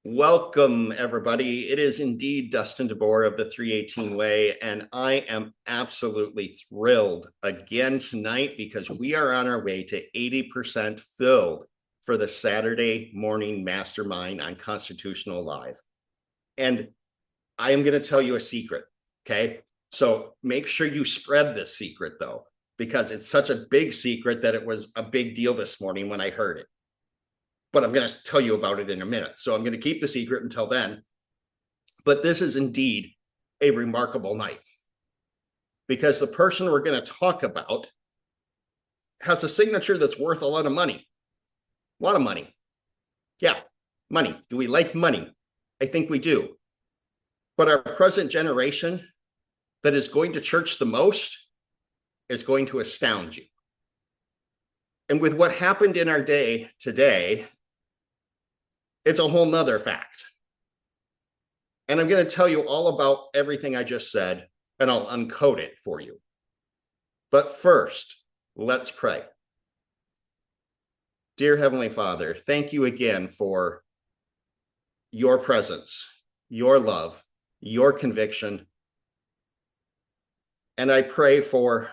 Welcome, everybody. It is indeed Dustin DeBoer of the 318 Way, and I am absolutely thrilled again tonight because we are on our way to 80% filled for the Saturday morning mastermind on Constitutional Live. And I am going to tell you a secret, okay? So make sure you spread this secret, though, because it's such a big secret that it was a big deal this morning when I heard it. But I'm going to tell you about it in a minute. So I'm going to keep the secret until then. But this is indeed a remarkable night because the person we're going to talk about has a signature that's worth a lot of money. A lot of money. Yeah, money. Do we like money? I think we do. But our present generation that is going to church the most is going to astound you. And with what happened in our day today, it's a whole nother fact. And I'm going to tell you all about everything I just said, and I'll uncode it for you. But first, let's pray. Dear Heavenly Father, thank you again for your presence, your love, your conviction. And I pray for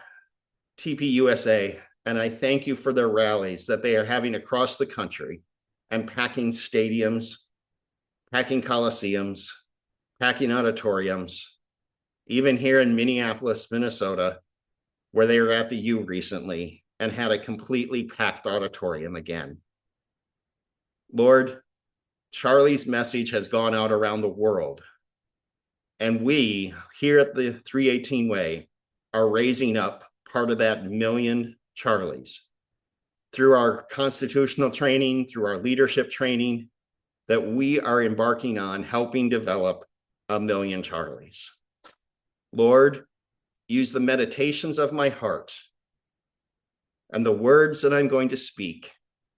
TPUSA, and I thank you for their rallies that they are having across the country and packing stadiums, packing coliseums, packing auditoriums, even here in Minneapolis, Minnesota, where they were at the U recently and had a completely packed auditorium again. Lord, Charlie's message has gone out around the world, and we here at the 318 Way are raising up part of that million Charlies through our constitutional training, through our leadership training, that we are embarking on helping develop a million Charlies. Lord, use the meditations of my heart and the words that I'm going to speak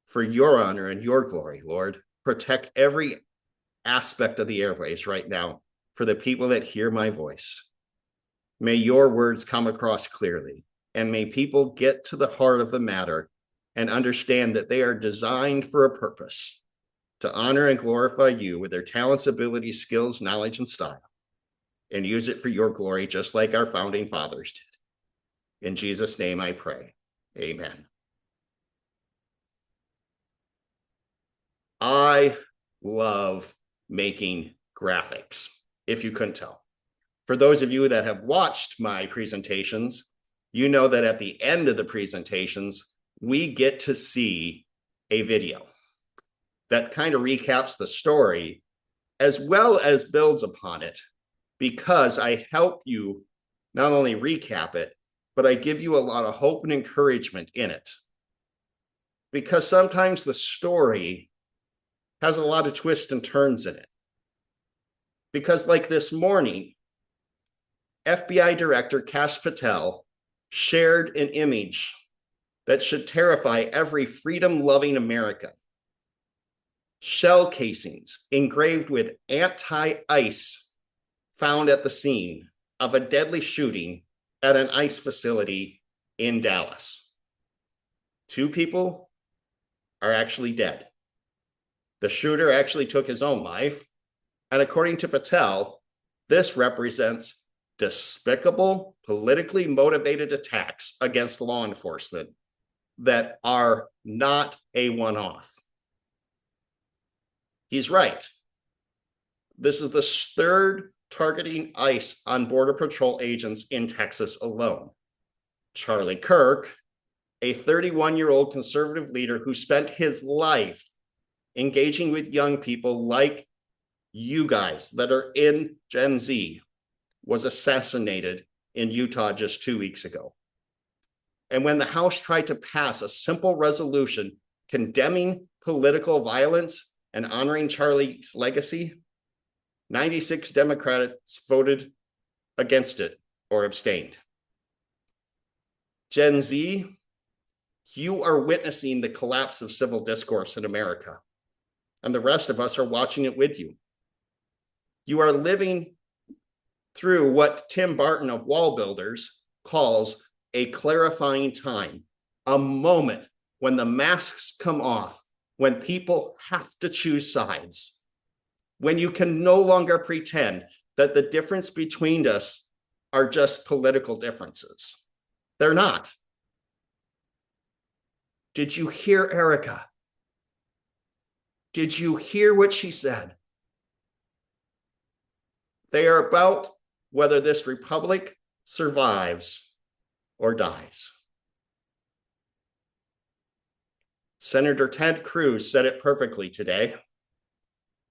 for your honor and your glory, Lord. Protect every aspect of the airways right now for the people that hear my voice. May your words come across clearly, and may people get to the heart of the matter and understand that they are designed for a purpose, to honor and glorify you with their talents, abilities, skills, knowledge, and style, and use it for your glory, just like our founding fathers did. In Jesus' name I pray, amen. I love making graphics, if you couldn't tell. For those of you that have watched my presentations, you know that at the end of the presentations, we get to see a video that kind of recaps the story as well as builds upon it, because I help you not only recap it, but I give you a lot of hope and encouragement in it. Because sometimes the story has a lot of twists and turns in it. Because like this morning, FBI Director Kash Patel shared an image that should terrify every freedom-loving American. Shell casings engraved with anti-ice found at the scene of a deadly shooting at an ICE facility in Dallas. 2 people are actually dead. The shooter actually took his own life, and according to Patel, this represents despicable, politically motivated attacks against law enforcement that are not a one-off. He's right. This is the 3rd targeting ICE on Border Patrol agents in Texas alone. Charlie Kirk, a 31-year-old conservative leader who spent his life engaging with young people like you guys that are in Gen Z, was assassinated in Utah just 2 weeks ago. And when the House tried to pass a simple resolution condemning political violence and honoring Charlie's legacy, 96 Democrats voted against it or abstained. Gen Z, you are witnessing the collapse of civil discourse in America, and the rest of us are watching it with you. You are living through what Tim Barton of WallBuilders calls a clarifying time, a moment when the masks come off when people have to choose sides, when you can no longer pretend that the difference between us are just political differences. They're not. Did you hear Erica? Did you hear what she said? They are about whether this republic survives or dies. Senator Ted Cruz said it perfectly today.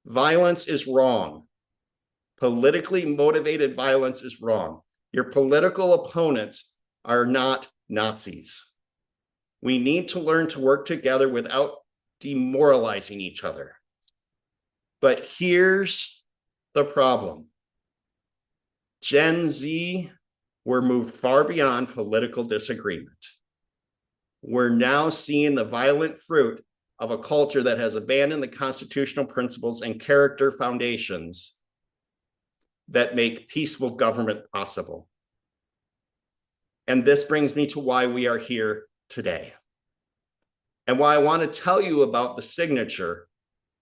Violence is wrong. Politically motivated violence is wrong. Your political opponents are not Nazis. We need to learn to work together without demoralizing each other. But here's the problem. Gen Z were moved far beyond political disagreement. We're now seeing the violent fruit of a culture that has abandoned the constitutional principles and character foundations that make peaceful government possible. And this brings me to why we are here today, and why I want to tell you about the signature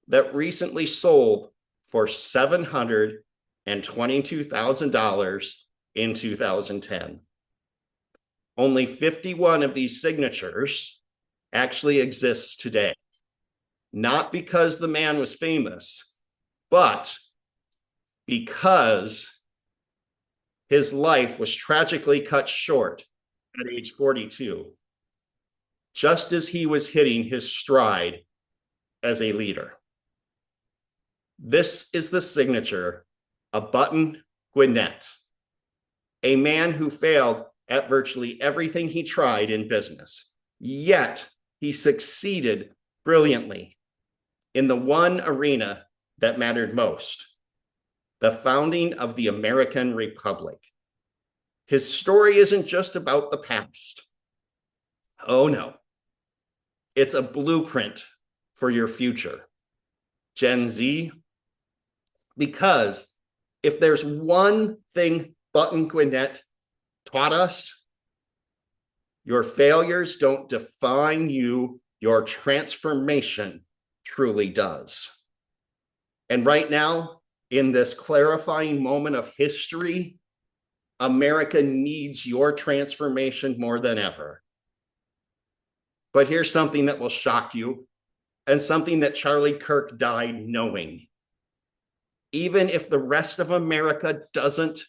that recently sold for $722,000 in 2010. Only 51 of these signatures actually exists today. Not because the man was famous, but because his life was tragically cut short at age 42, just as he was hitting his stride as a leader. This is the signature of Button Gwinnett, a man who failed at virtually everything he tried in business, yet he succeeded brilliantly in the one arena that mattered most, the founding of the American Republic. His story isn't just about the past. Oh no, it's a blueprint for your future, Gen Z, because if there's one thing Button Gwinnett taught us, your failures don't define you, your transformation truly does. And right now, in this clarifying moment of history, America needs your transformation more than ever. But here's something that will shock you, and something that Charlie Kirk died knowing. Even if the rest of America doesn't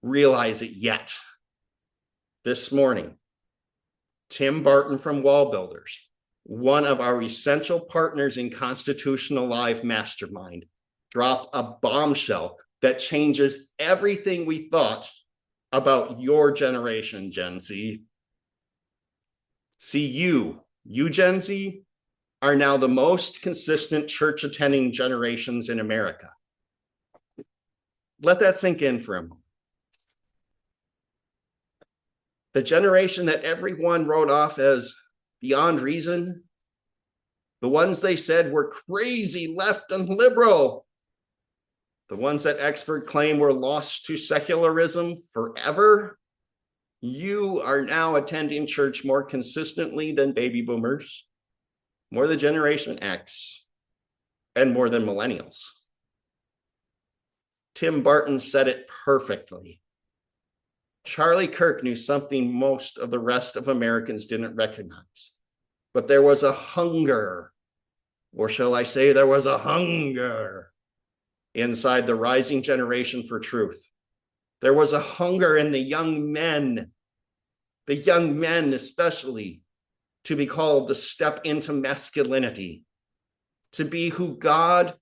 realize it yet, this morning, Tim Barton from WallBuilders, one of our essential partners in Constitutional Live Mastermind, dropped a bombshell that changes everything we thought about your generation, Gen Z. See, you Gen Z, are now the most consistent church attending generations in America. Let that sink in for a moment. The generation that everyone wrote off as beyond reason, the ones they said were crazy, left, and liberal, the ones that experts claim were lost to secularism forever, you are now attending church more consistently than baby boomers, more than Generation X, and more than millennials. Tim Barton said it perfectly. Charlie Kirk knew something most of the rest of Americans didn't recognize, but there was a hunger, or shall I say there was a hunger inside the rising generation for truth. There was a hunger in the young men especially, to be called to step into masculinity, to be who God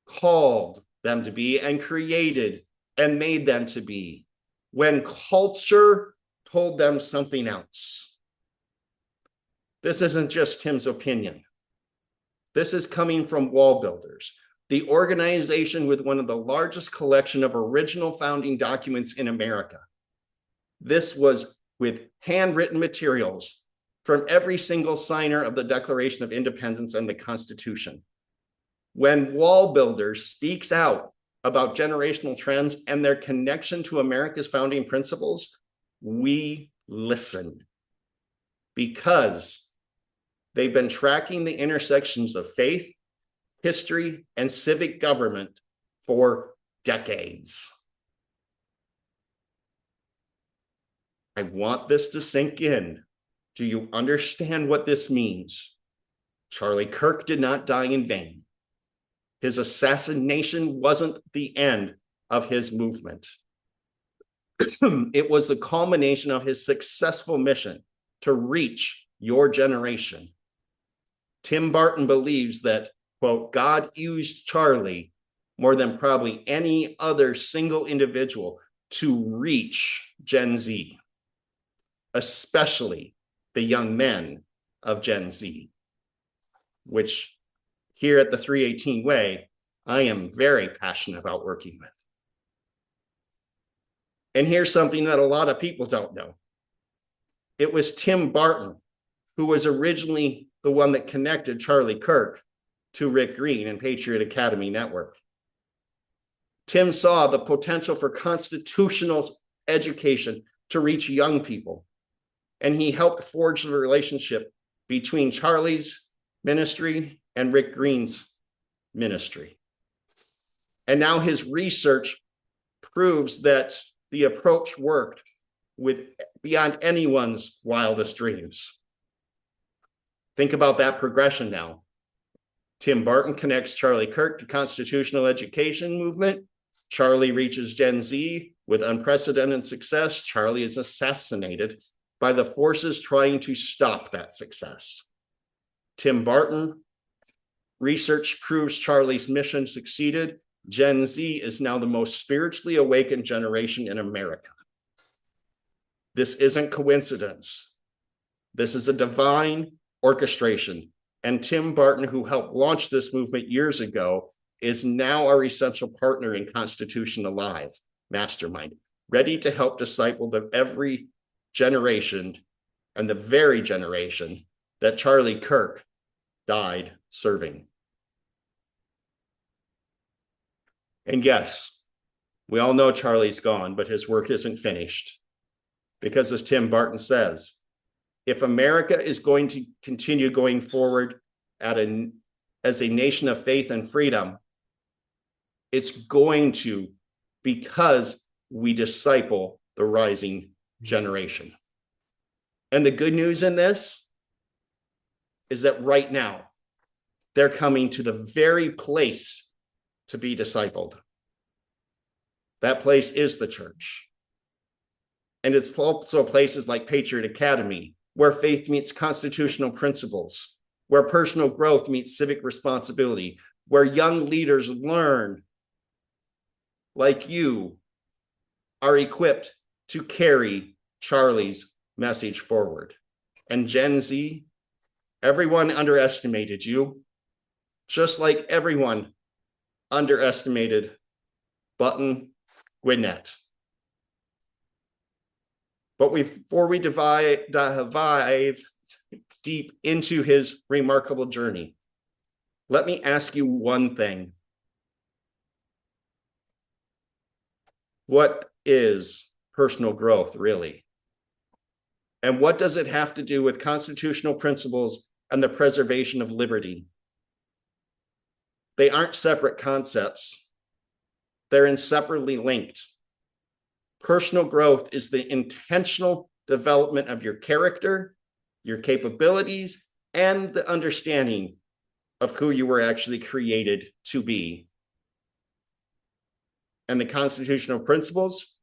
called them to be and created and made them to be, when culture told them something else. This isn't just Tim's opinion. This is coming from WallBuilders, the organization with one of the largest collection of original founding documents in America. This was with handwritten materials from every single signer of the Declaration of Independence and the Constitution. When WallBuilders speaks out about generational trends and their connection to America's founding principles, we listen, because They've been tracking the intersections of faith, history, and civic government for decades. I want this to sink in. Do you understand what this means? Charlie Kirk did not die in vain. His assassination wasn't the end of his movement. It was the culmination of his successful mission to reach your generation. Tim Barton believes that, quote, God used Charlie more than probably any other single individual to reach Gen Z, especially the young men of Gen Z, which here at the 318 Way, I am very passionate about working with. And here's something that a lot of people don't know. It was Tim Barton who was originally the one that connected Charlie Kirk to Rick Green and Patriot Academy Network. Tim saw the potential for constitutional education to reach young people, and he helped forge the relationship between Charlie's ministry and Rick Green's ministry. And now his research proves that the approach worked with beyond anyone's wildest dreams. Think about that progression now. Tim Barton connects Charlie Kirk to constitutional education movement. Charlie reaches Gen Z with unprecedented success. Charlie is assassinated by the forces trying to stop that success. Tim Barton research proves Charlie's mission succeeded. Gen Z is now the most spiritually awakened generation in America. This isn't coincidence. This is a divine orchestration. And Tim Barton, who helped launch this movement years ago, is now our essential partner in Constitution Alive Mastermind, ready to help disciple the every generation and the very generation that Charlie Kirk died serving. And yes, we all know Charlie's gone, but his work isn't finished. Because as Tim Barton says, if America is going to continue going forward as a nation of faith and freedom, it's going to because we disciple the rising generation. And the good news in this is that right now, they're coming to the very place to be discipled. That place is the church. And it's also places like Patriot Academy, where faith meets constitutional principles, where personal growth meets civic responsibility, where young leaders learn, like you, are equipped to carry Charlie's message forward. And Gen Z, everyone underestimated you, just like everyone underestimated Button Gwinnett. But before we dive deep into his remarkable journey, let me ask you one thing. What is personal growth, really? And what does it have to do with constitutional principles and the preservation of liberty? They aren't separate concepts. They're inseparably linked. Personal growth is the intentional development of your character, your capabilities, and the understanding of who you were actually created to be. And the constitutional principles,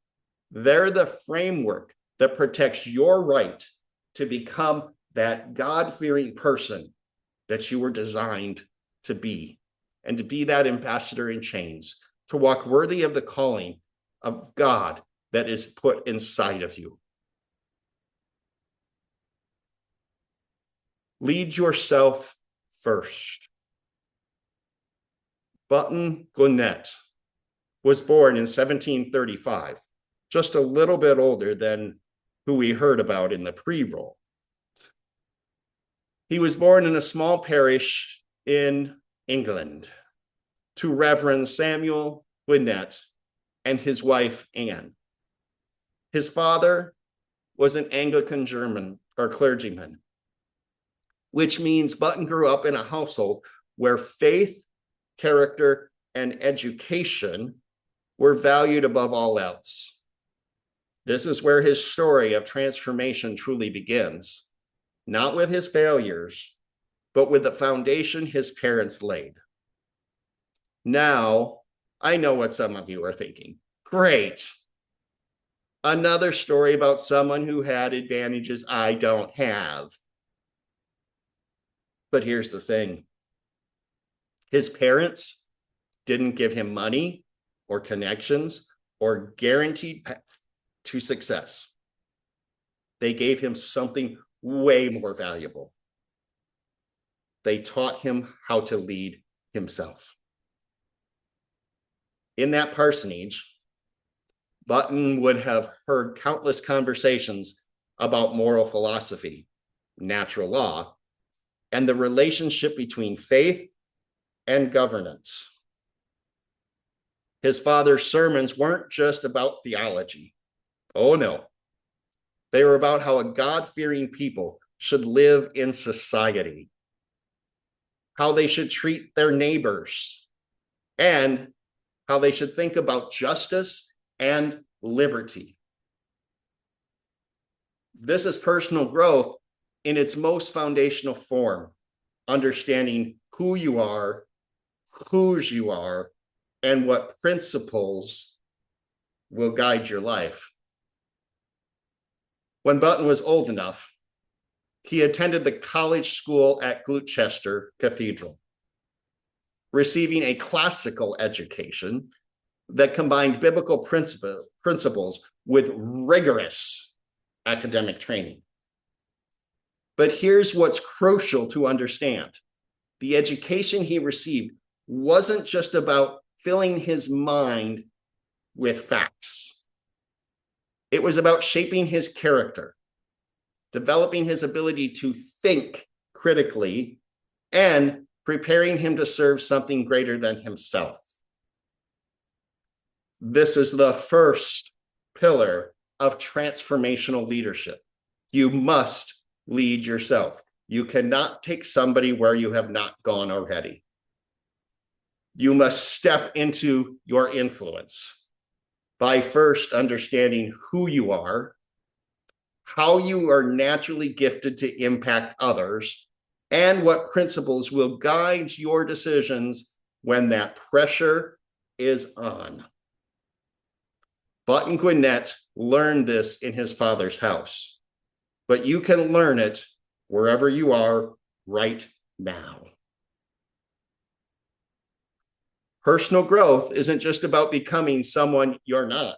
they're the framework that protects your right to become that God-fearing person that you were designed to be, and to be that ambassador in chains, to walk worthy of the calling of God that is put inside of you. Lead yourself first. Button Gwinnett was born in 1735, just a little bit older than who we heard about in the pre-roll. He was born in a small parish in England to Reverend Samuel Gwinnett and his wife, Anne. His father was an Anglican clergyman. which means Button grew up in a household where faith, character, and education were valued above all else. This is where his story of transformation truly begins, not with his failures, but with the foundation his parents laid. Now, I know what some of you are thinking. Great. Another story about someone who had advantages I don't have. But here's the thing. His parents didn't give him money or connections or guaranteed path to success. They gave him something way more valuable. They taught him how to lead himself. In that parsonage, Button would have heard countless conversations about moral philosophy, natural law, and the relationship between faith and governance. His father's sermons weren't just about theology. Oh no. They were about how a God-fearing people should live in society, how they should treat their neighbors, and how they should think about justice and liberty. This is personal growth in its most foundational form, understanding who you are, whose you are, and what principles will guide your life. When Button was old enough, he attended the college school at Gloucester Cathedral, receiving a classical education that combined biblical principles with rigorous academic training. But here's what's crucial to understand. The education he received wasn't just about filling his mind with facts. It was about shaping his character, developing his ability to think critically, and preparing him to serve something greater than himself. This is the first pillar of transformational leadership. You must lead yourself. You cannot take somebody where you have not gone already. You must step into your influence by first understanding who you are, how you are naturally gifted to impact others, and what principles will guide your decisions when that pressure is on. Button Gwinnett learned this in his father's house, but you can learn it wherever you are right now. Personal growth isn't just about becoming someone you're not.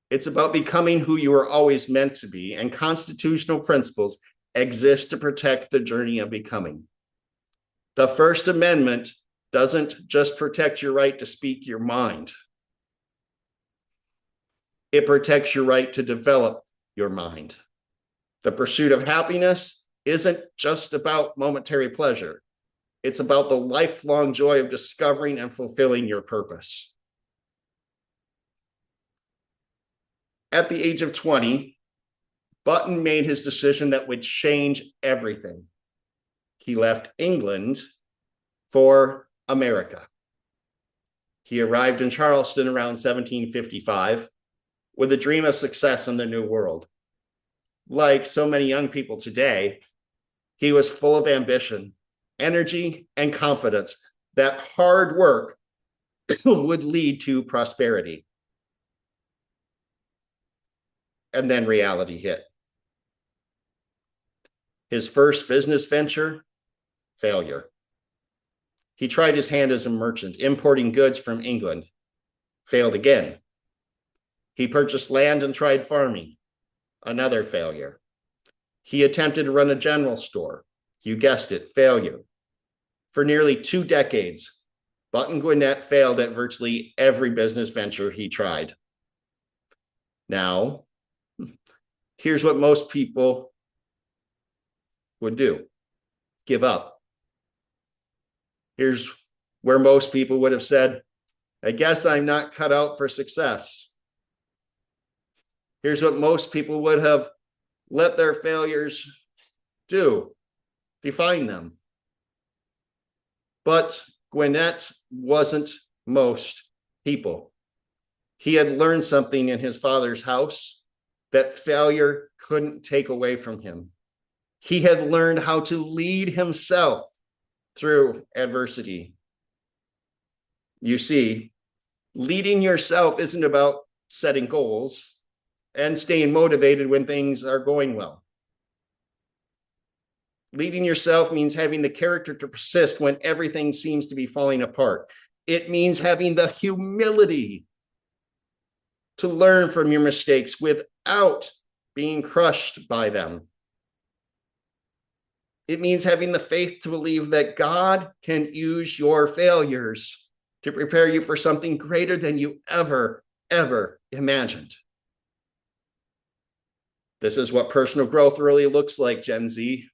It's about becoming who you were always meant to be, and constitutional principles exist to protect the journey of becoming. The First Amendment doesn't just protect your right to speak your mind. It protects your right to develop your mind. The pursuit of happiness isn't just about momentary pleasure. It's about the lifelong joy of discovering and fulfilling your purpose. At the age of 20, Button made his decision that would change everything. He left England for America. He arrived in Charleston around 1755 with a dream of success in the New World. Like so many young people today, he was full of ambition, energy, and confidence that hard work would lead to prosperity. And then reality hit. His first business venture, failure. He tried his hand as a merchant, importing goods from England, failed again. He purchased land and tried farming, another failure. He attempted to run a general store, you guessed it, failure. For nearly 2 decades, Button Gwinnett failed at virtually every business venture he tried. Now, here's what most people would do: give up. Here's where most people would have said, I guess I'm not cut out for success. Here's what most people would have let their failures do. define them. But Gwinnett wasn't most people. He had learned something in his father's house that failure couldn't take away from him. He had learned how to lead himself through adversity. You see, leading yourself isn't about setting goals and staying motivated when things are going well. Leading yourself means having the character to persist when everything seems to be falling apart. It means having the humility to learn from your mistakes without being crushed by them. It means having the faith to believe that God can use your failures to prepare you for something greater than you ever imagined. This is what personal growth really looks like, Gen Z.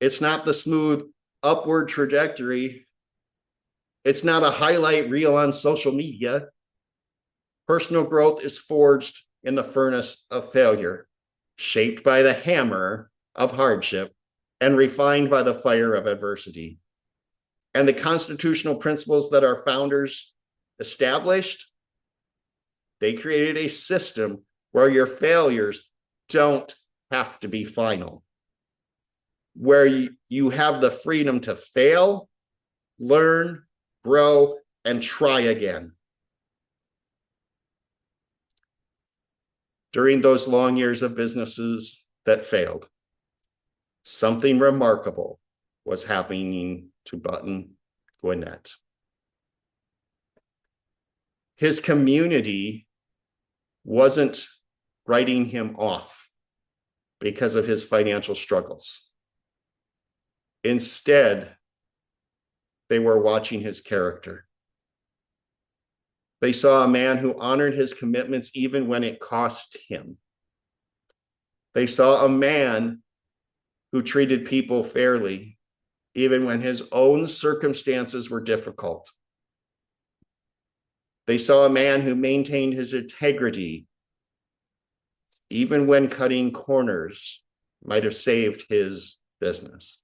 It's not the smooth upward trajectory. It's not a highlight reel on social media. Personal growth is forged in the furnace of failure, shaped by the hammer of hardship, and refined by the fire of adversity. And the constitutional principles that our founders established, they created a system where your failures don't have to be final, where you have the freedom to fail, learn, grow, and try again. During those long years of businesses that failed, something remarkable was happening to Button Gwinnett. His community wasn't writing him off because of his financial struggles. Instead, they were watching his character. They saw a man who honored his commitments even when it cost him. They saw a man who treated people fairly, even when his own circumstances were difficult. They saw a man who maintained his integrity, even when cutting corners might have saved his business.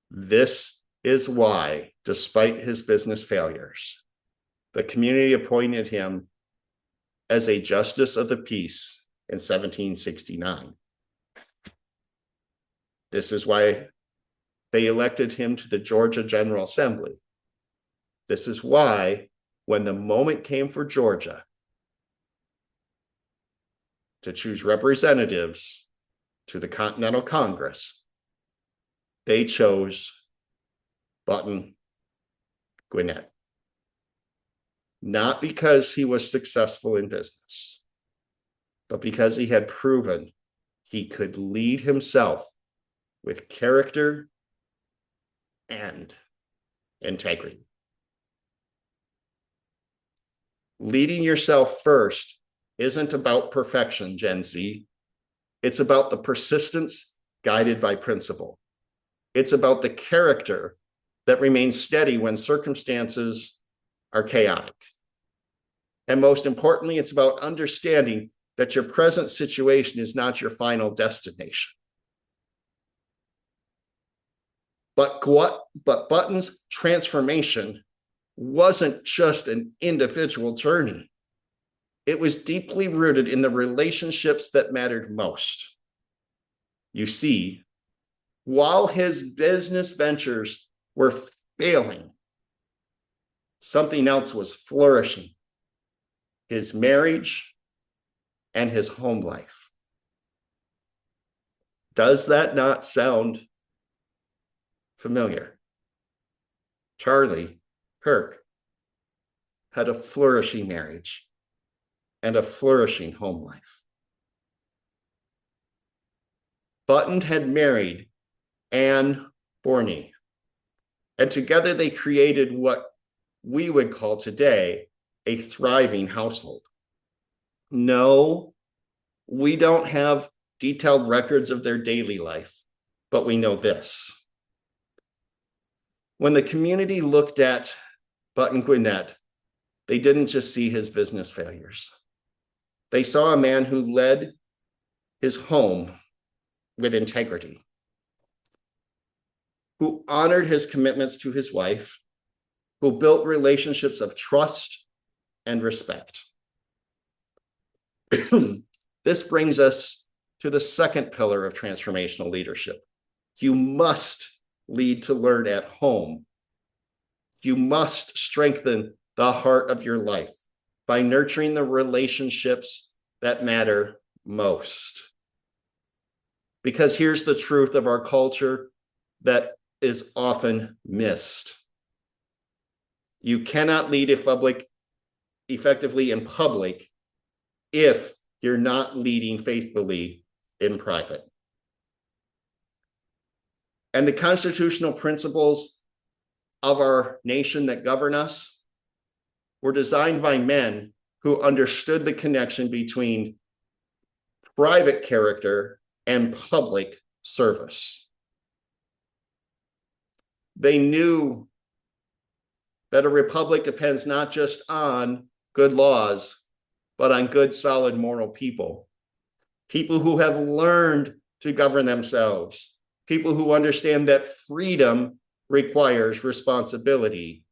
This is why, despite his business failures, the community appointed him as a justice of the peace in 1769. This is why they elected him to the Georgia General Assembly. This is why, when the moment came for Georgia to choose representatives to the Continental Congress, they chose Button Gwinnett. Not because he was successful in business, but because he had proven he could lead himself with character and integrity. Leading yourself first isn't about perfection, Gen Z. It's about the persistence guided by principle. It's about the character that remains steady when circumstances are chaotic. And most importantly, it's about understanding that your present situation is not your final destination. But Button's transformation wasn't just an individual journey. It was deeply rooted in the relationships that mattered most. You see, while his business ventures were failing, something else was flourishing: his marriage and his home life. Does that not sound familiar? Charlie, Kirk, had a flourishing marriage and a flourishing home life. Button had married Anne Borney, and together they created what we would call today a thriving household. No, we don't have detailed records of their daily life, but we know this. When the community looked at Button Gwinnett, they didn't just see his business failures. They saw a man who led his home with integrity, who honored his commitments to his wife, who built relationships of trust and respect. This brings us to the second pillar of transformational leadership. You must lead to learn at home. You must strengthen the heart of your life by nurturing the relationships that matter most. Because here's the truth of our culture that is often missed. You cannot lead effectively in public if you're not leading faithfully in private. And the constitutional principles of our nation that govern us were designed by men who understood the connection between private character and public service. They knew that a republic depends not just on good laws, but on good, solid, moral people. People who have learned to govern themselves. People who understand that freedom requires responsibility.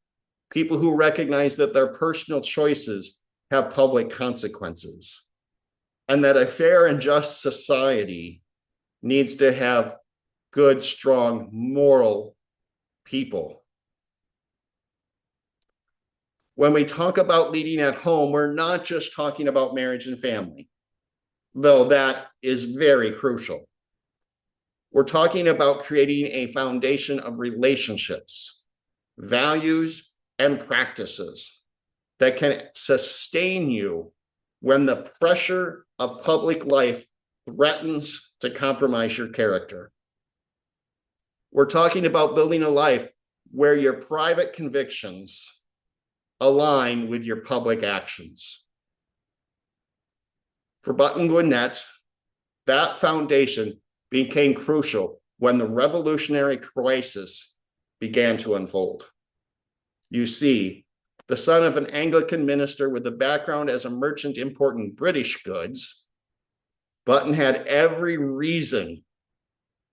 People who recognize that their personal choices have public consequences. And that a fair and just society needs to have good, strong, moral people. When we talk about leading at home, we're not just talking about marriage and family, though that is very crucial. We're talking about creating a foundation of relationships, values, and practices that can sustain you when the pressure of public life threatens to compromise your character. We're talking about building a life where your private convictions align with your public actions. For Button Gwinnett, that foundation became crucial when the revolutionary crisis began to unfold. You see, the son of an Anglican minister with a background as a merchant importing British goods, Button had every reason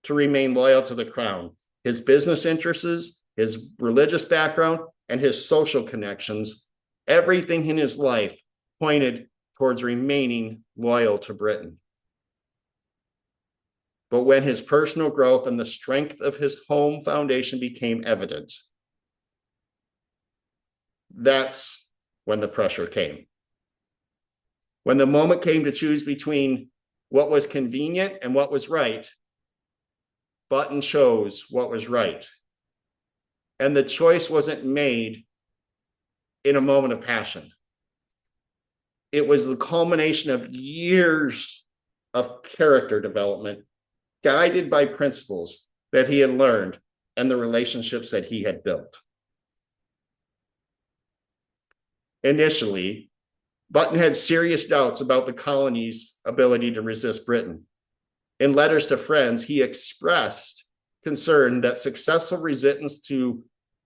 to remain loyal to the crown. His business interests, his religious background, and his social connections, everything in his life pointed towards remaining loyal to Britain. But when his personal growth and the strength of his home foundation became evident, that's when the pressure came. When the moment came to choose between what was convenient and what was right, Button chose what was right. And the choice wasn't made in a moment of passion. It was the culmination of years of character development, guided by principles that he had learned and the relationships that he had built. Initially, Button had serious doubts about the colony's ability to resist Britain. In letters to friends, he expressed concern that successful resistance to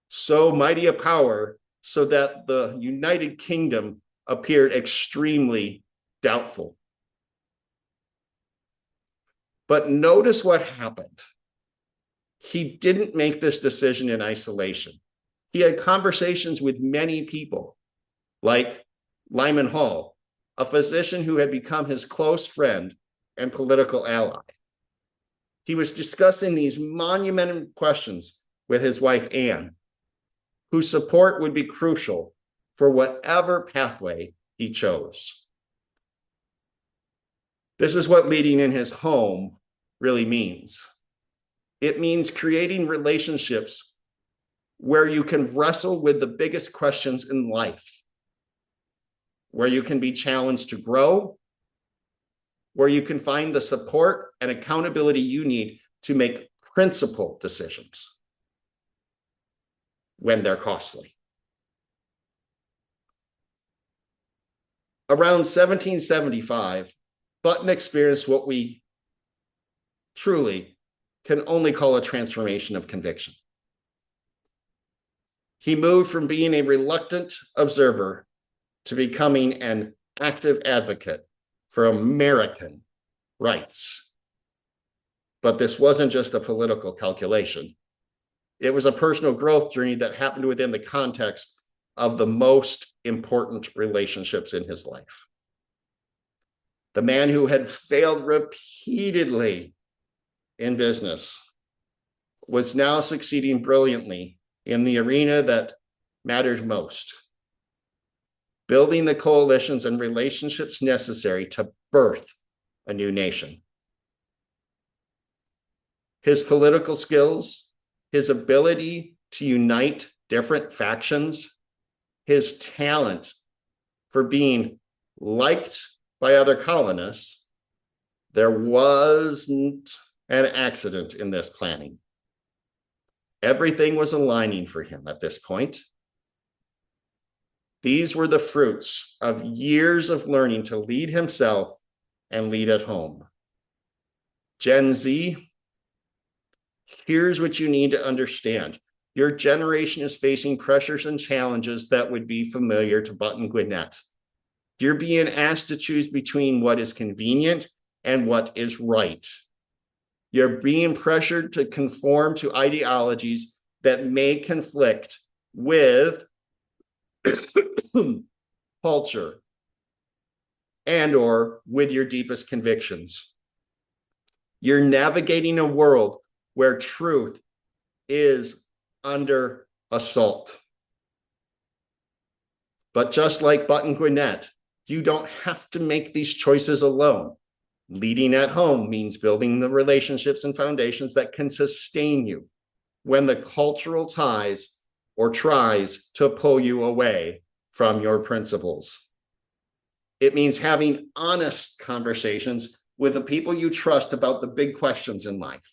so mighty a power so that the United Kingdom appeared extremely doubtful. But notice what happened. He didn't make this decision in isolation. He had conversations with many people, like Lyman Hall, a physician who had become his close friend and political ally. He was discussing these monumental questions with his wife, Anne, whose support would be crucial for whatever pathway he chose. This is what leading in his home really means. It means creating relationships where you can wrestle with the biggest questions in life, where you can be challenged to grow, where you can find the support and accountability you need to make principled decisions when they're costly. Around 1775, Button experienced what we truly can only call a transformation of conviction. He moved from being a reluctant observer to becoming an active advocate for American rights. But this wasn't just a political calculation. It was a personal growth journey that happened within the context of the most important relationships in his life. The man who had failed repeatedly in business was now succeeding brilliantly in the arena that mattered most, building the coalitions and relationships necessary to birth a new nation. His political skills, his ability to unite different factions, his talent for being liked by other colonists, there wasn't an accident in this planning. Everything was aligning for him at this point. These were the fruits of years of learning to lead himself and lead at home. Gen Z, here's what you need to understand. Your generation is facing pressures and challenges that would be familiar to Button Gwinnett. You're being asked to choose between what is convenient and what is right. You're being pressured to conform to ideologies that may conflict with culture and or with your deepest convictions. You're navigating a world where truth is under assault. But just like Button Gwinnett, you don't have to make these choices alone. Leading at home means building the relationships and foundations that can sustain you when the cultural ties or tries to pull you away from your principles. It means having honest conversations with the people you trust about the big questions in life.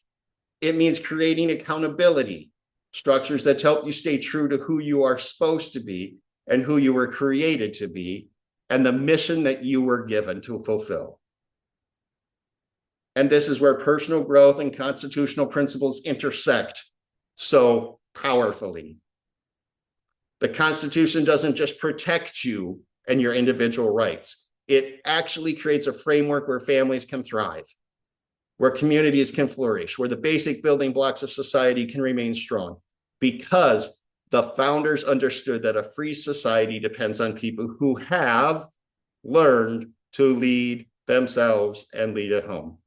It means creating accountability, structures that help you stay true to who you are supposed to be and who you were created to be, and the mission that you were given to fulfill. And this is where personal growth and constitutional principles intersect so powerfully. The Constitution doesn't just protect you and your individual rights. It actually creates a framework where families can thrive, where communities can flourish, where the basic building blocks of society can remain strong, because the founders understood that a free society depends on people who have learned to lead themselves and lead at home.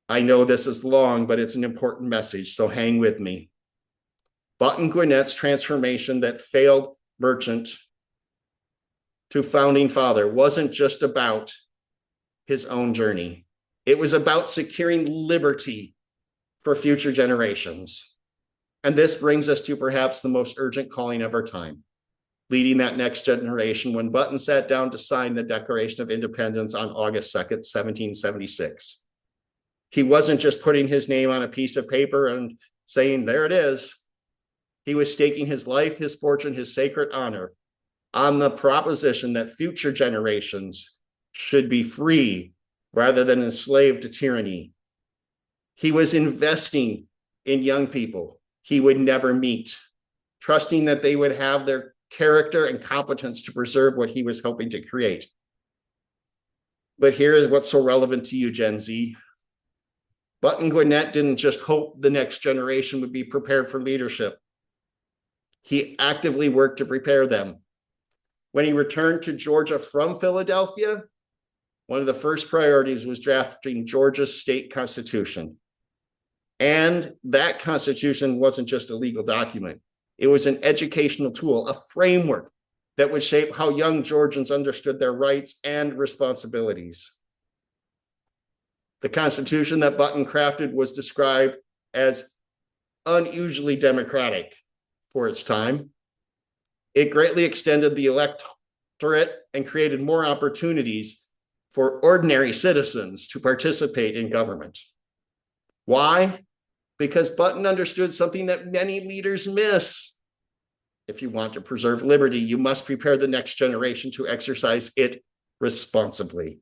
I know this is long, but it's an important message, so hang with me. Button Gwinnett's transformation that failed merchant to founding father wasn't just about his own journey. It was about securing liberty for future generations. And this brings us to perhaps the most urgent calling of our time, leading that next generation when Button sat down to sign the Declaration of Independence on August 2nd, 1776. He wasn't just putting his name on a piece of paper and saying, there it is. He was staking his life, his fortune, his sacred honor on the proposition that future generations should be free rather than enslaved to tyranny. He was investing in young people he would never meet, trusting that they would have their character and competence to preserve what he was hoping to create. But here is what's so relevant to you, Gen Z. Button Gwinnett didn't just hope the next generation would be prepared for leadership. He actively worked to prepare them. When he returned to Georgia from Philadelphia, one of the first priorities was drafting Georgia's state constitution. And that constitution wasn't just a legal document. It was an educational tool, a framework that would shape how young Georgians understood their rights and responsibilities. The Constitution that Button crafted was described as unusually democratic for its time. It greatly extended the electorate and created more opportunities for ordinary citizens to participate in government. Why? Because Button understood something that many leaders miss. If you want to preserve liberty, you must prepare the next generation to exercise it responsibly.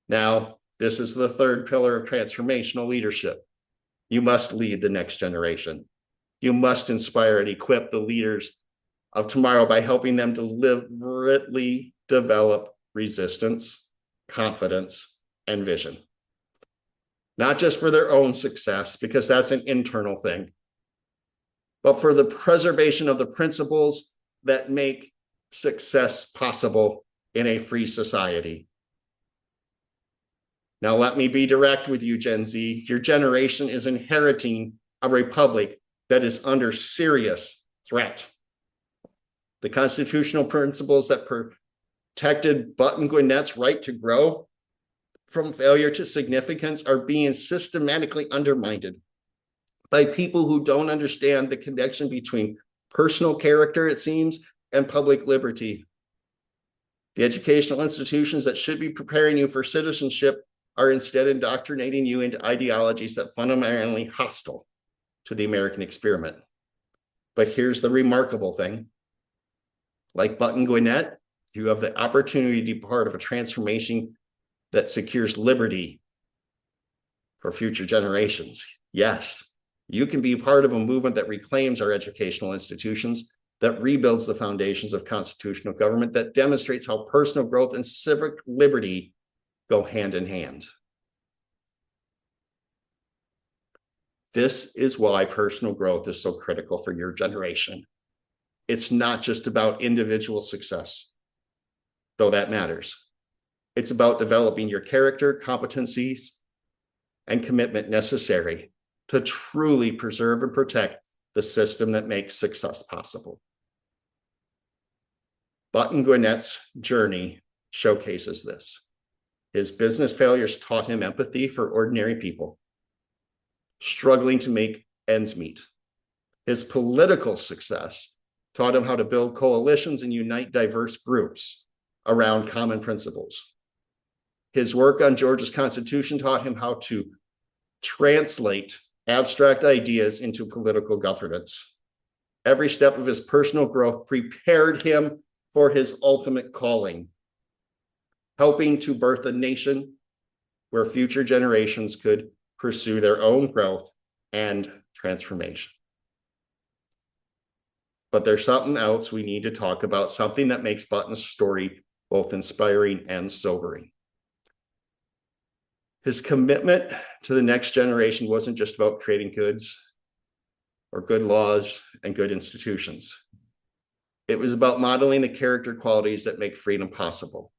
Now, this is the third pillar of transformational leadership. You must lead the next generation. You must inspire and equip the leaders of tomorrow by helping them deliberately develop resistance, confidence, and vision. Not just for their own success, because that's an internal thing, but for the preservation of the principles that make success possible in a free society. Now, let me be direct with you, Gen Z. Your generation is inheriting a republic that is under serious threat. The constitutional principles that protected Button Gwinnett's right to grow from failure to significance are being systematically undermined by people who don't understand the connection between personal character, it seems, and public liberty. The educational institutions that should be preparing you for citizenship are instead indoctrinating you into ideologies that are fundamentally hostile to the American experiment. But here's the remarkable thing. Like Button Gwinnett, you have the opportunity to be part of a transformation that secures liberty for future generations. Yes, you can be part of a movement that reclaims our educational institutions, that rebuilds the foundations of constitutional government, that demonstrates how personal growth and civic liberty go hand in hand. This is why personal growth is so critical for your generation. It's not just about individual success, though that matters. It's about developing your character, competencies, and commitment necessary to truly preserve and protect the system that makes success possible. Button Gwinnett's journey showcases this. His business failures taught him empathy for ordinary people struggling to make ends meet. His political success taught him how to build coalitions and unite diverse groups around common principles. His work on Georgia's Constitution taught him how to translate abstract ideas into political governance. Every step of his personal growth prepared him for his ultimate calling, helping to birth a nation where future generations could pursue their own growth and transformation. But there's something else we need to talk about, something that makes Button's story both inspiring and sobering. His commitment to the next generation wasn't just about creating goods or good laws and good institutions. It was about modeling the character qualities that make freedom possible.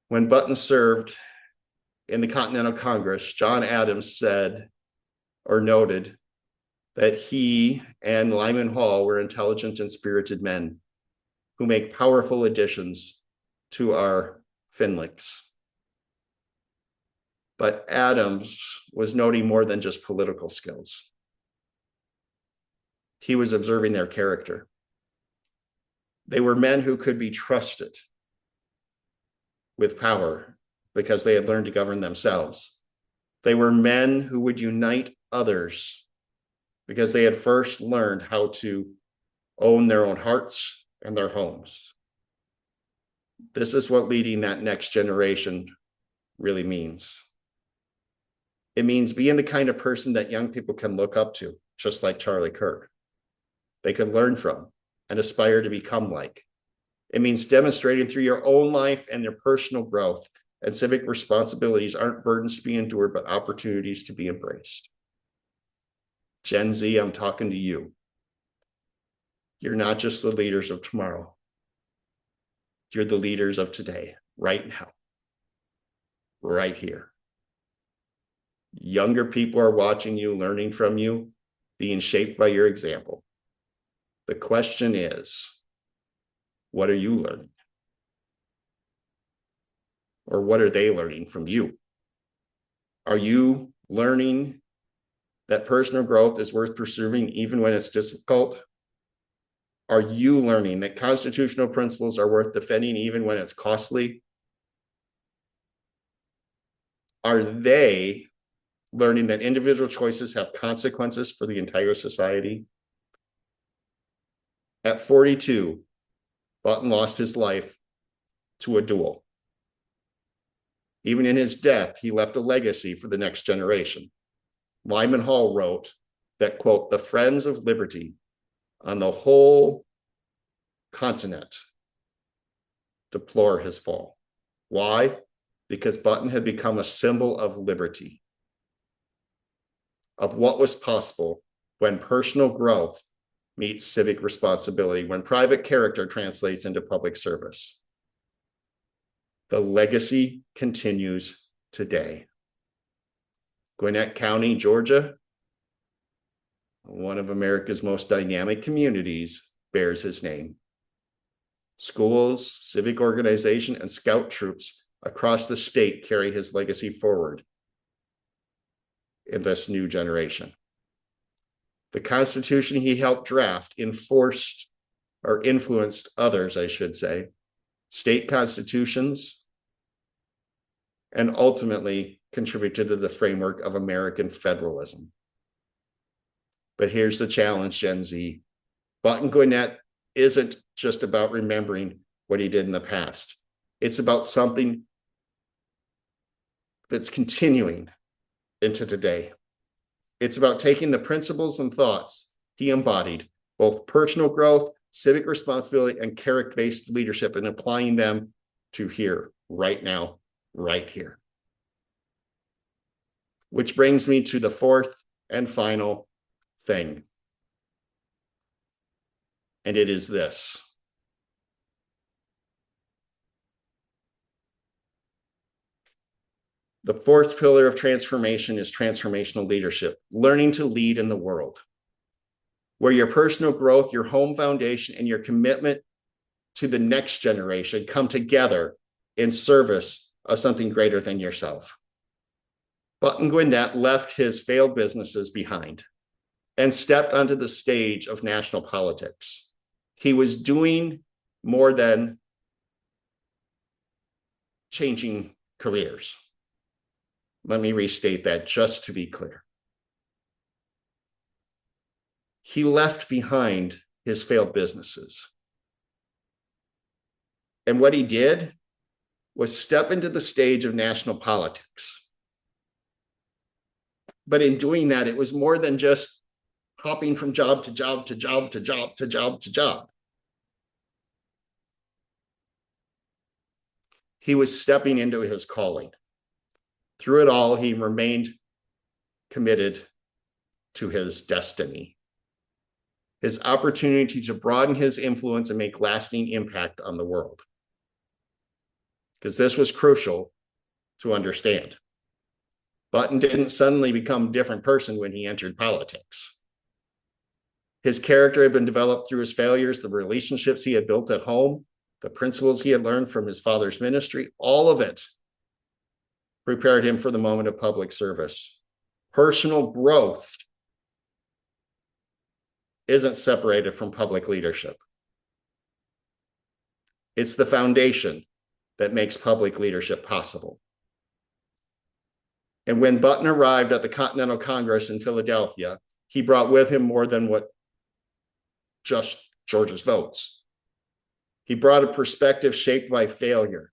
When Button served in the Continental Congress, John Adams said or noted that he and Lyman Hall were intelligent and spirited men who make powerful additions to our Finlicks. But Adams was noting more than just political skills. He was observing their character. They were men who could be trusted with power because they had learned to govern themselves. They were men who would unite others because they had first learned how to own their own hearts and their homes. This is what leading that next generation really means. It means being the kind of person that young people can look up to, just like Charlie Kirk. They can learn from and aspire to become like. It means demonstrating through your own life and your personal growth and civic responsibilities aren't burdens to be endured, but opportunities to be embraced. Gen Z, I'm talking to you. You're not just the leaders of tomorrow. You're the leaders of today, right now, right here. Younger people are watching you, learning from you, being shaped by your example. The question is, what are you learning? Or what are they learning from you? Are you learning that personal growth is worth pursuing even when it's difficult? Are you learning that constitutional principles are worth defending even when it's costly? Are they learning that individual choices have consequences for the entire society? At 42, Button lost his life to a duel. Even in his death, he left a legacy for the next generation. Lyman Hall wrote that, quote, the friends of liberty on the whole continent deplore his fall. Why? Because Button had become a symbol of liberty, of what was possible when personal growth meets civic responsibility, when private character translates into public service. The legacy continues today. Gwinnett County, Georgia, one of America's most dynamic communities, bears his name. Schools, civic organization, and scout troops across the state carry his legacy forward in this new generation. The Constitution he helped draft influenced others, I should say, state constitutions, and ultimately contributed to the framework of American federalism. But here's the challenge, Gen Z. Button Gwinnett isn't just about remembering what he did in the past. It's about something that's continuing into today. It's about taking the principles and thoughts he embodied, both personal growth, civic responsibility, and character-based leadership, and applying them to here, right now, right here. Which brings me to the fourth and final thing. And it is this. The fourth pillar of transformation is transformational leadership, learning to lead in the world, where your personal growth, your home foundation, and your commitment to the next generation come together in service of something greater than yourself. Button Gwinnett left his failed businesses behind and stepped onto the stage of national politics. He was doing more than changing careers. Let me restate that just to be clear. He left behind his failed businesses. And what he did was step into the stage of national politics. But in doing that, it was more than just hopping from job to job to job to job to job to job. He was stepping into his calling. Through it all, he remained committed to his destiny, his opportunity to broaden his influence and make lasting impact on the world. Because this was crucial to understand. Button didn't suddenly become a different person when he entered politics. His character had been developed through his failures, the relationships he had built at home, the principles he had learned from his father's ministry, all of it prepared him for the moment of public service. Personal growth isn't separated from public leadership. It's the foundation that makes public leadership possible. And when Button arrived at the Continental Congress in Philadelphia, he brought with him more than what just Georgia's votes. He brought a perspective shaped by failure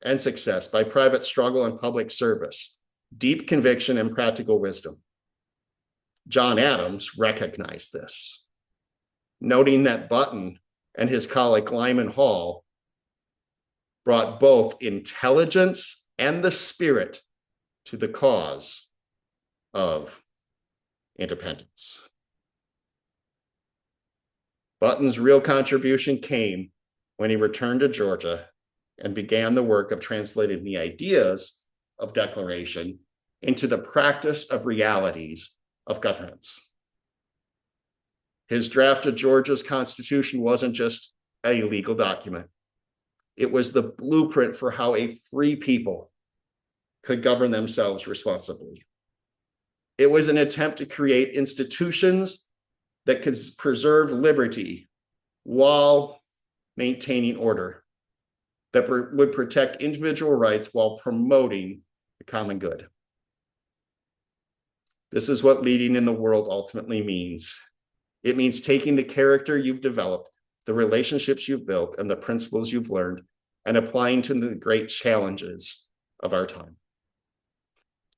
and success, by private struggle and public service, deep conviction and practical wisdom. John Adams recognized this, noting that Button and his colleague Lyman Hall brought both intelligence and the spirit to the cause of independence. Button's real contribution came when he returned to Georgia and began the work of translating the ideas of declaration into the practice of realities of governance. His draft of Georgia's Constitution wasn't just a legal document. It was the blueprint for how a free people could govern themselves responsibly. It was an attempt to create institutions that could preserve liberty while maintaining order, that would protect individual rights while promoting the common good. This is what leading in the world ultimately means. It means taking the character you've developed, the relationships you've built, and the principles you've learned, and applying to the great challenges of our time.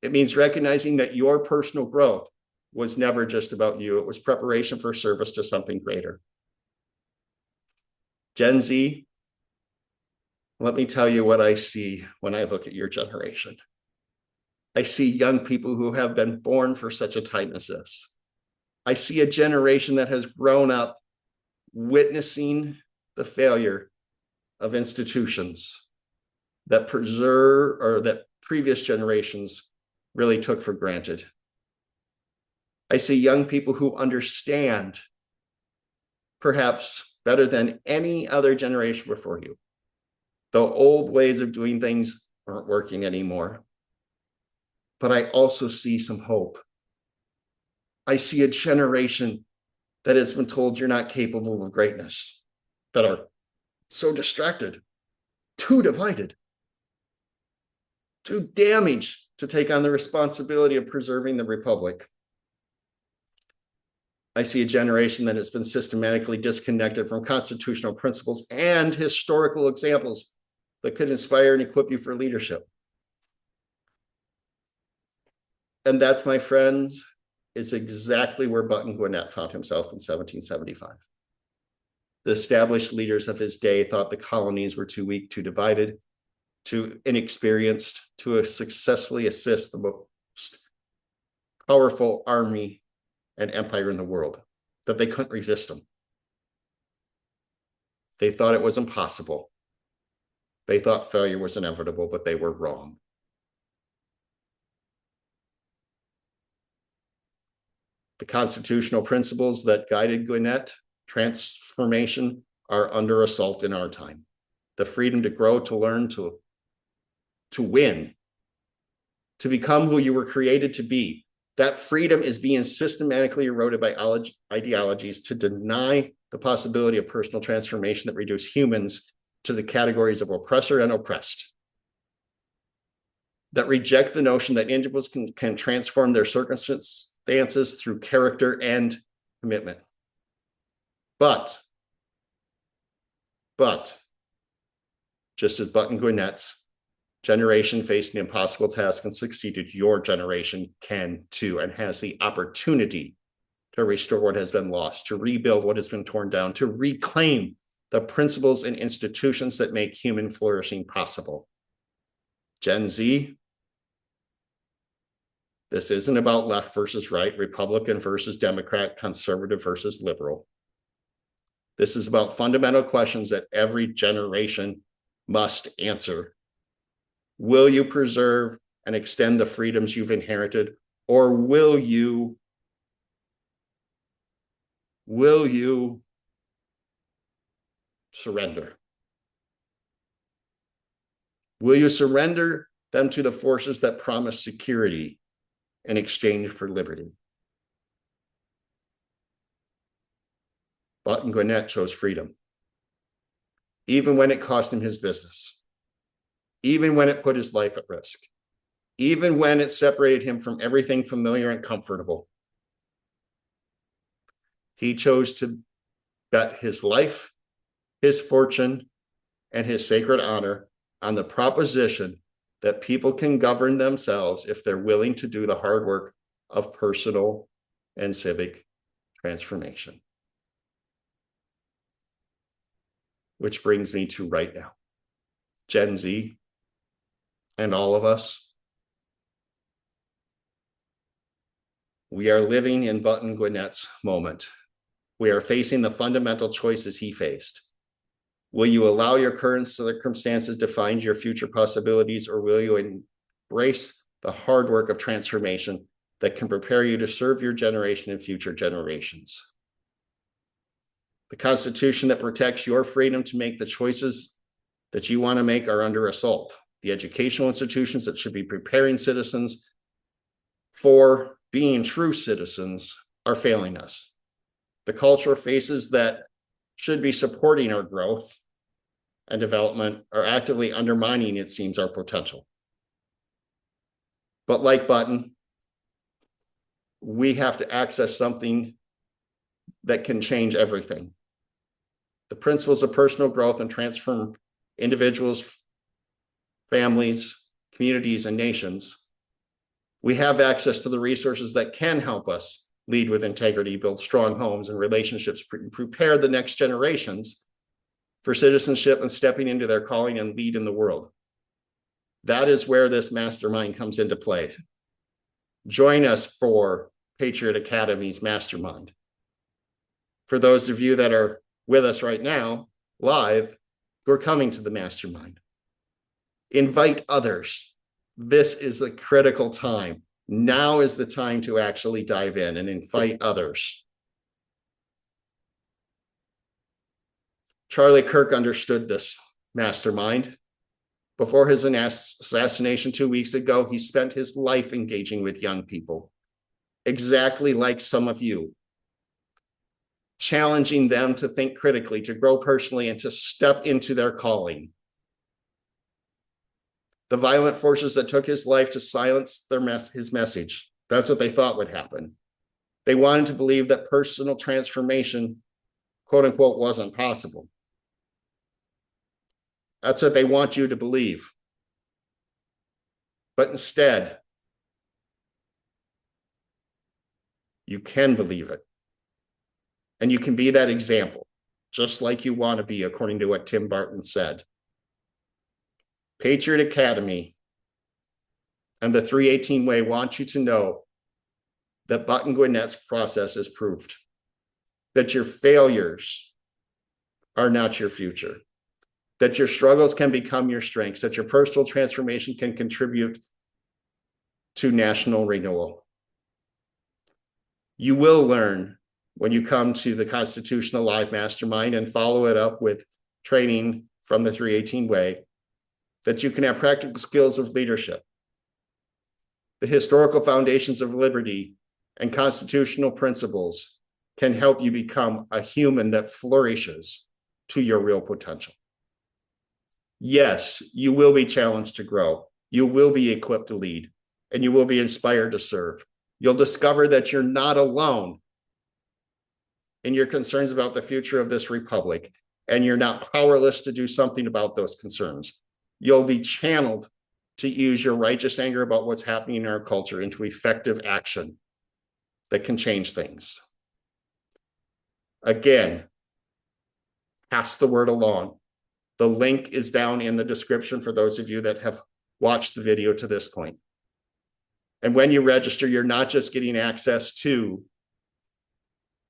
It means recognizing that your personal growth was never just about you. It was preparation for service to something greater. Gen Z, Let me tell you what I see when I look at your generation. I see young people who have been born for such a time as this. I see a generation that has grown up witnessing the failure of institutions that preserve or that previous generations really took for granted. I see young people who understand, perhaps better than any other generation before you, the old ways of doing things aren't working anymore. But I also see some hope. I see a generation that has been told you're not capable of greatness, that are so distracted, too divided, too damaged to take on the responsibility of preserving the republic. I see a generation that has been systematically disconnected from constitutional principles and historical examples that could inspire and equip you for leadership. And that's, my friends, is exactly where Button Gwinnett found himself in 1775. The established leaders of his day thought the colonies were too weak, too divided, too inexperienced to successfully assist the most powerful army and empire in the world, that they couldn't resist them. They thought it was impossible. They thought failure was inevitable, but they were wrong. The constitutional principles that guided Gwinnett transformation are under assault in our time. The freedom to grow, to learn, to win, to become who you were created to be. That freedom is being systematically eroded by ideologies to deny the possibility of personal transformation that reduce humans to the categories of oppressor and oppressed, that reject the notion that individuals can transform their circumstances through character and commitment. But just as Button Gwinnett's generation faced an impossible task and succeeded, your generation can too, and has the opportunity to restore what has been lost, to rebuild what has been torn down, to reclaim the principles and institutions that make human flourishing possible. Gen Z, this isn't about left versus right, Republican versus Democrat, conservative versus liberal. This is about fundamental questions that every generation must answer. Will you preserve and extend the freedoms you've inherited, or will you surrender? Will you surrender them to the forces that promise security in exchange for liberty? Button Gwinnett chose freedom, even when it cost him his business, even when it put his life at risk, even when it separated him from everything familiar and comfortable. He chose to bet his life, his fortune, and his sacred honor on the proposition that people can govern themselves if they're willing to do the hard work of personal and civic transformation. Which brings me to right now. Gen Z and all of us, we are living in Button Gwinnett's moment. We are facing the fundamental choices he faced. Will you allow your current circumstances to define your future possibilities, or will you embrace the hard work of transformation that can prepare you to serve your generation and future generations? The Constitution that protects your freedom to make the choices that you want to make are under assault. The educational institutions that should be preparing citizens for being true citizens are failing us. The cultural faces that should be supporting our growth and development are actively undermining, it seems, our potential. But like Button, we have to access something that can change everything. The principles of personal growth and transform individuals, families, communities, and nations. We have access to the resources that can help us lead with integrity, build strong homes and relationships, prepare the next generations for citizenship and stepping into their calling and lead in the world. That is where this mastermind comes into play. Join us for Patriot Academy's mastermind. For those of you that are with us right now, live, who are coming to the mastermind, invite others. This is a critical time. Now is the time to actually dive in and invite others. Charlie Kirk understood this mastermind. Before his assassination 2 weeks ago, he spent his life engaging with young people, exactly like some of you, challenging them to think critically, to grow personally, and to step into their calling. The violent forces that took his life to silence his message, that's what they thought would happen. They wanted to believe that personal transformation, quote unquote, wasn't possible. That's what they want you to believe. But instead, you can believe it. And you can be that example, just like you want to be, according to what Tim Barton said. Patriot Academy and the 318 Way want you to know that Button Gwinnett's process is proved, that your failures are not your future, that your struggles can become your strengths, that your personal transformation can contribute to national renewal. You will learn when you come to the Constitutional Live Mastermind and follow it up with training from the 318 Way, that you can have practical skills of leadership, the historical foundations of liberty and constitutional principles can help you become a human that flourishes to your real potential. Yes, you will be challenged to grow. You will be equipped to lead, and you will be inspired to serve. You'll discover that you're not alone in your concerns about the future of this republic, and you're not powerless to do something about those concerns. You'll be channeled to use your righteous anger about what's happening in our culture into effective action that can change things. Again, pass the word along. The link is down in the description for those of you that have watched the video to this point. And when you register, you're not just getting access to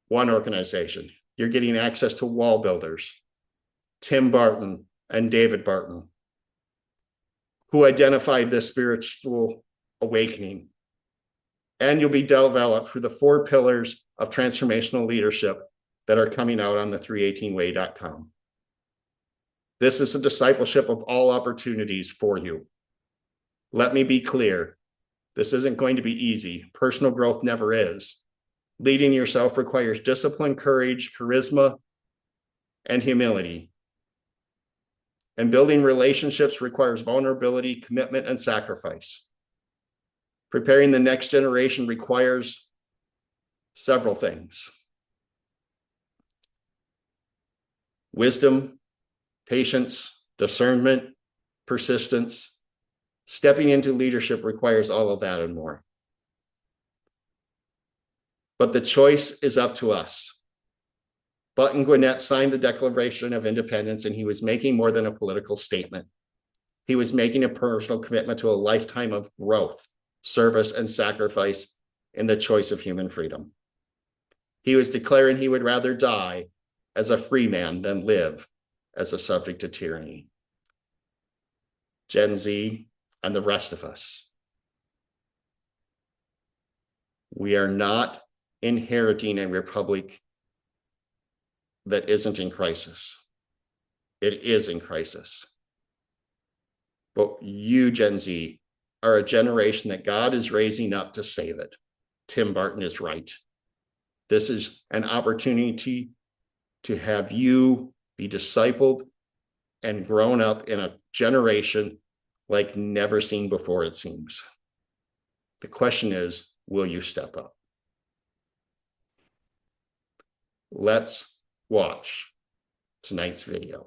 one organization. You're getting access to WallBuilders, Tim Barton and David Barton, who identified this spiritual awakening. And you'll be developed through the 4 pillars of transformational leadership that are coming out on the 318way.com. This is a discipleship of all opportunities for you. Let me be clear. This isn't going to be easy. Personal growth never is. Leading yourself requires discipline, courage, charisma, and humility. And building relationships requires vulnerability, commitment, and sacrifice. Preparing the next generation requires several things: wisdom, patience, discernment, persistence. Stepping into leadership requires all of that and more. But the choice is up to us. Button Gwinnett signed the Declaration of Independence, and he was making more than a political statement. He was making a personal commitment to a lifetime of growth, service, and sacrifice in the choice of human freedom. He was declaring he would rather die as a free man than live as a subject to tyranny. Gen Z and the rest of us, we are not inheriting a republic that isn't in crisis. It is in crisis. But you, Gen Z, are a generation that God is raising up to save it. Tim Barton is right. This is an opportunity to have you be discipled and grown up in a generation like never seen before, it seems. The question is, will you step up? Let's watch tonight's video.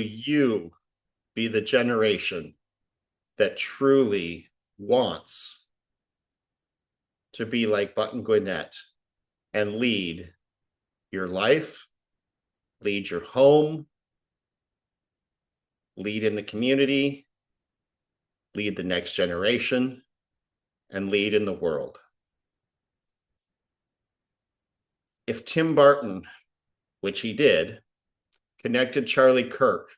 you be the generation that truly wants to be like Button Gwinnett and lead your life, lead your home, lead in the community, lead the next generation, and lead in the world? If Tim Barton, which he did, connected Charlie Kirk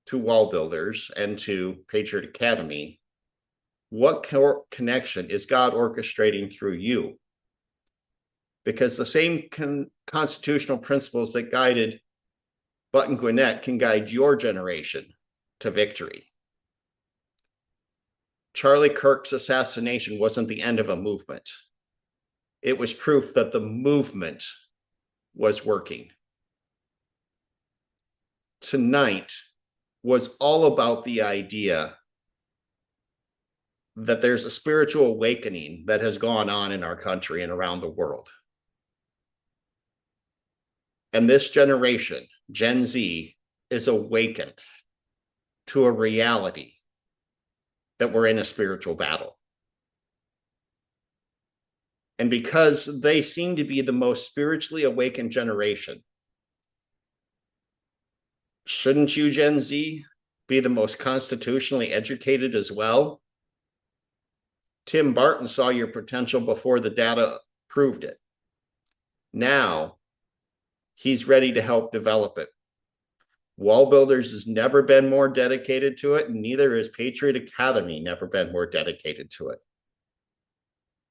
to WallBuilders and to Patriot Academy, what connection is God orchestrating through you? Because the same constitutional principles that guided Button Gwinnett can guide your generation to victory. Charlie Kirk's assassination wasn't the end of a movement. It was proof that the movement was working. Tonight was all about the idea that there's a spiritual awakening that has gone on in our country and around the world. And this generation, Gen Z, is awakened to a reality that we're in a spiritual battle. And because they seem to be the most spiritually awakened generation, shouldn't you, Gen Z, be the most constitutionally educated as well? Tim Barton saw your potential before the data proved it. Now, he's ready to help develop it. WallBuilders has never been more dedicated to it, and neither has Patriot Academy never been more dedicated to it.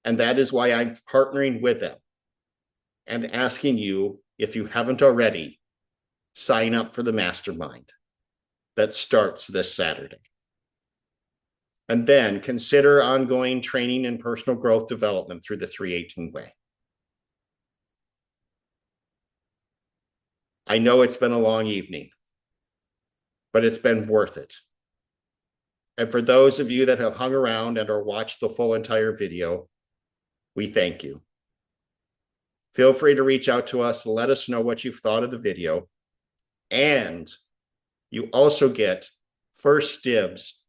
And that is why I'm partnering with them and asking you, if you haven't already, sign up for the mastermind that starts this Saturday. And then consider ongoing training and personal growth development through the 318 way. I know it's been a long evening, but it's been worth it. And for those of you that have hung around and or watched the full entire video, we thank you. Feel free to reach out to us, let us know what you've thought of the video. And you also get first dibs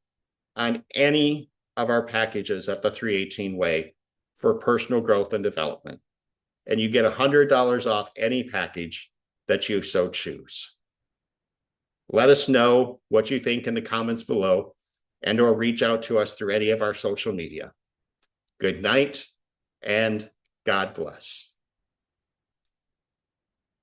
on any of our packages at the 318 way for personal growth and development. And you get $100 off any package that you so choose. Let us know what you think in the comments below and or reach out to us through any of our social media. Good night and God bless.